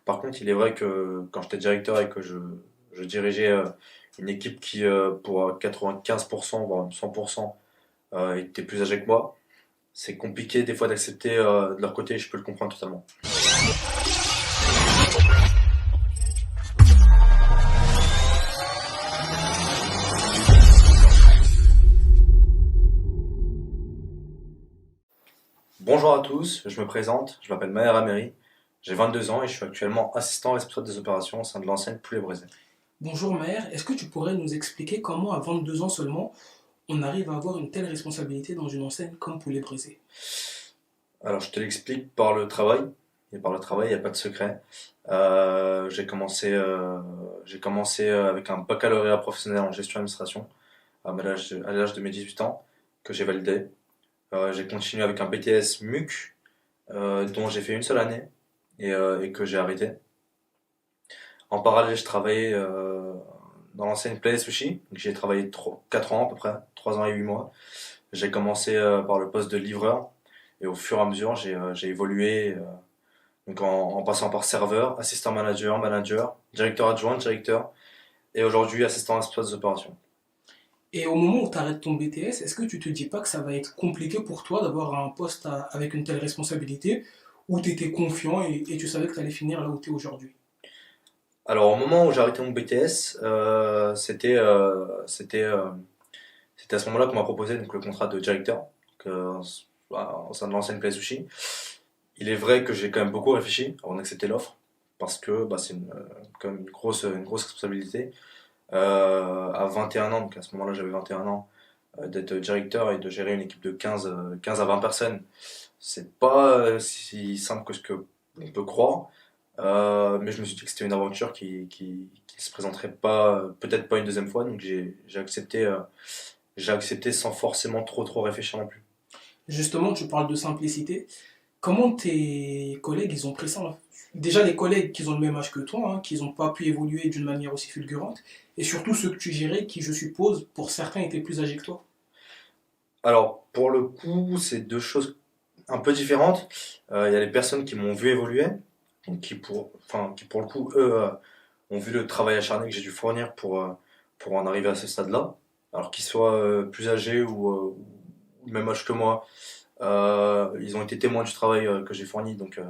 Par contre, il est vrai que quand j'étais directeur et que je dirigeais une équipe qui, pour 95%, voire 100%, était plus âgée que moi, c'est compliqué des fois d'accepter de leur côté et je peux le comprendre totalement. Bonjour à tous, je me présente, je m'appelle Maher Ameri, j'ai 22 ans et je suis actuellement assistant responsable des opérations au sein de l'enseigne Poulet Brésil. Bonjour Maher, est-ce que tu pourrais nous expliquer comment à 22 ans seulement on arrive à avoir une telle responsabilité dans une enseigne comme Poulet Brisé? Alors je te l'explique par le travail, et par le travail il n'y a pas de secret. J'ai commencé avec un baccalauréat professionnel en gestion et administration à l'âge de mes 18 ans que j'ai validé. J'ai continué avec un BTS MUC dont j'ai fait une seule année et que j'ai arrêté. En parallèle, je travaillais dans l'ancienne Play Sushi. Donc, j'y ai travaillé 4 ans à peu près, 3 ans et 8 mois. J'ai commencé par le poste de livreur et au fur et à mesure, j'ai évolué donc en passant par serveur, assistant manager, manager, directeur adjoint, directeur et aujourd'hui assistant responsable des opérations. Et au moment où tu arrêtes ton BTS, est-ce que tu te dis pas que ça va être compliqué pour toi d'avoir un poste avec une telle responsabilité où tu étais confiant et tu savais que tu allais finir là où tu es aujourd'hui? Alors au moment où j'ai arrêté mon BTS, c'était à ce moment-là qu'on m'a proposé donc, le contrat de directeur donc, au sein de l'ancienne Play Sushi. Il est vrai que j'ai quand même beaucoup réfléchi avant d'accepter l'offre parce que c'est quand même une grosse responsabilité. À 21 ans, donc à ce moment-là j'avais 21 ans, d'être directeur et de gérer une équipe de 15 à 20 personnes, c'est pas si simple que ce que on peut croire. Mais je me suis dit que c'était une aventure qui se présenterait pas, peut-être pas une deuxième fois, donc j'ai accepté sans forcément trop réfléchir non plus. Justement, tu parles de simplicité. Comment tes collègues, ils ont pris ça? Déjà, les collègues qui ont le même âge que toi, hein, qui n'ont pas pu évoluer d'une manière aussi fulgurante, et surtout ceux que tu gérais, qui, je suppose, pour certains, étaient plus âgés que toi. Alors, pour le coup, c'est deux choses un peu différentes. Il y a les personnes qui m'ont vu évoluer, donc qui pour le coup, eux, ont vu le travail acharné que j'ai dû fournir pour en arriver à ce stade-là. Alors qu'ils soient plus âgés ou le même âge que moi, ils ont été témoins du travail que j'ai fourni, donc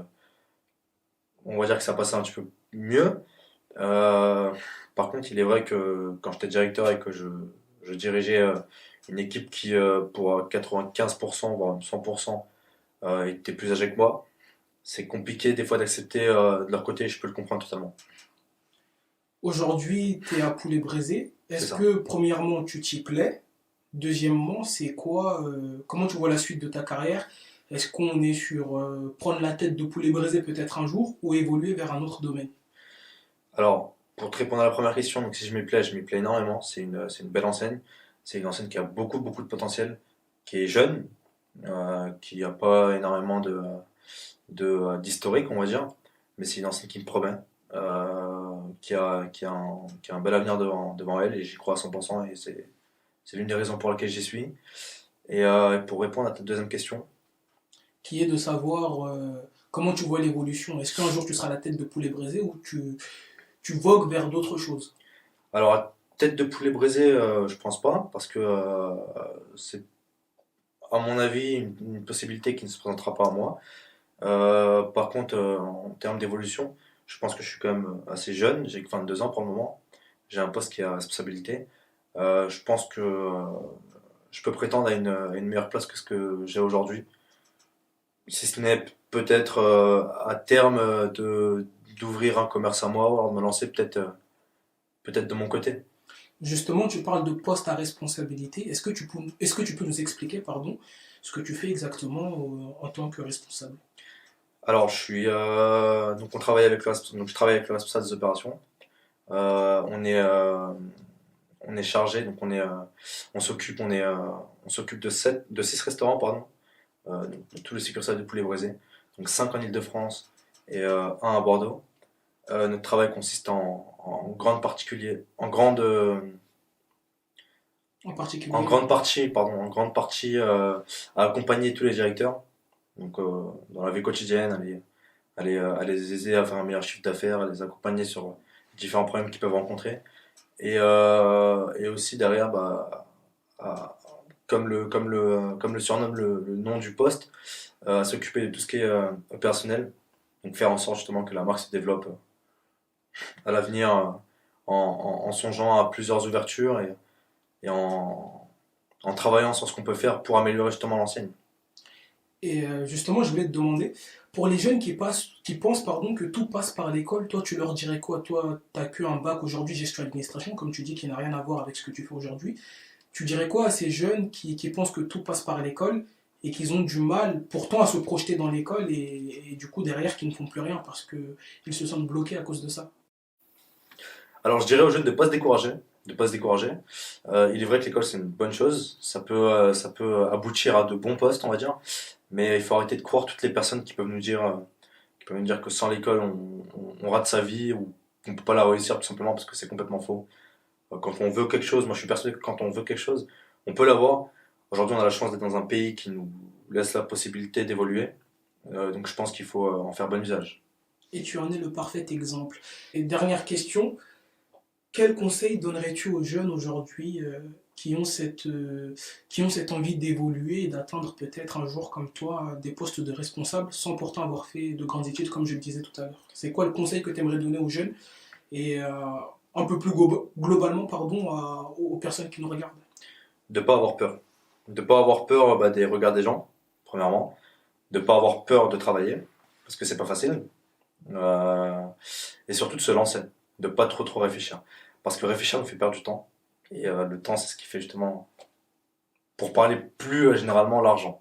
on va dire que ça passait un petit peu mieux. Euh, Par contre, il est vrai que quand j'étais directeur et que je dirigeais une équipe qui, pour 95%, voire 100%, était plus âgée que moi, c'est compliqué des fois d'accepter de leur côté et je peux le comprendre totalement. Aujourd'hui, tu es à Poulet Braisé. C'est Est-ce ça. que, premièrement, tu t'y plais? Deuxièmement, c'est quoi, comment tu vois la suite de ta carrière? Est-ce qu'on est sur prendre la tête de Poulet Braisé peut-être un jour ou évoluer vers un autre domaine? Alors, pour te répondre à la première question, donc si je m'y plais énormément. C'est une belle enseigne. C'est une enseigne qui a beaucoup de potentiel, qui est jeune, qui n'a pas énormément d'historique, on va dire, mais c'est une enseigne qui me promet, qui a un bel avenir devant elle et j'y crois à 100% et c'est l'une des raisons pour lesquelles j'y suis. Et pour répondre à ta deuxième question, Qui est de savoir comment tu vois l'évolution. Est-ce qu'un jour tu seras à la tête de Poulet Braisé ou tu vogues vers d'autres choses? alors à tête de poulet braisé, je pense pas, parce que c'est à mon avis une possibilité qui ne se présentera pas à moi. Par contre, en termes d'évolution, je pense que je suis quand même assez jeune, j'ai que 22 ans pour le moment, j'ai un poste qui a responsabilité. Je pense que je peux prétendre à une meilleure place que ce que j'ai aujourd'hui. Si ce n'est peut-être à terme d'ouvrir un commerce à moi ou alors de me lancer peut-être de mon côté. Justement, tu parles de poste à responsabilité. Est-ce que tu peux nous expliquer, pardon, ce que tu fais exactement en tant que responsable? Alors, donc on travaille avec donc je travaille avec le responsable des opérations. Euh, on est euh, on est chargé, donc on s'occupe de 6 restaurants, pardon, donc de tous les succursales de poulet braisé, donc 5 en Île-de-France et un à Bordeaux. Notre travail consiste En en particulier, grande partie, pardon, en grande partie à accompagner tous les directeurs, donc dans la vie quotidienne, à les aider à faire un meilleur chiffre d'affaires, à les accompagner sur différents problèmes qu'ils peuvent rencontrer. Et aussi derrière, bah, à- comme le surnomme le nom du poste, à s'occuper de tout ce qui est personnel. Donc faire en sorte justement que la marque se développe à l'avenir en songeant à plusieurs ouvertures et en travaillant sur ce qu'on peut faire pour améliorer justement l'enseigne. Et justement, je voulais te demander, pour les jeunes qui pensent pardon, que tout passe par l'école, toi, tu leur dirais quoi? Toi, tu n'as qu'un bac aujourd'hui, gestion administration, comme tu dis, qui n'a rien à voir avec ce que tu fais aujourd'hui. Tu dirais quoi à ces jeunes qui pensent que tout passe par l'école et qu'ils ont du mal pourtant à se projeter dans l'école et du coup, derrière, qui ne font plus rien parce qu'ils se sentent bloqués à cause de ça? Alors je dirais aux jeunes de ne pas se décourager. De pas se décourager. Il est vrai que l'école c'est une bonne chose, ça peut aboutir à de bons postes on va dire, mais il faut arrêter de croire toutes les personnes qui peuvent nous dire que sans l'école on rate sa vie ou qu'on peut pas la réussir tout simplement parce que c'est complètement faux. Quand on veut quelque chose, moi je suis persuadé que quand on veut quelque chose, on peut l'avoir. Aujourd'hui on a la chance d'être dans un pays qui nous laisse la possibilité d'évoluer. Donc je pense qu'il faut en faire bon usage. Et tu en es le parfait exemple. Et dernière question, quel conseil donnerais-tu aux jeunes aujourd'hui qui ont cette envie d'évoluer et d'atteindre peut-être un jour comme toi des postes de responsable sans pourtant avoir fait de grandes études comme je le disais tout à l'heure? C'est quoi le conseil que tu aimerais donner aux jeunes et un peu plus globalement pardon, aux personnes qui nous regardent? De pas avoir peur. De pas avoir peur bah, des regards des gens, premièrement. De pas avoir peur de travailler, parce que c'est pas facile. Euh, et surtout de se lancer. De pas trop réfléchir. Parce que réfléchir nous fait perdre du temps. Et le temps, c'est ce qui fait justement, pour parler plus généralement, l'argent.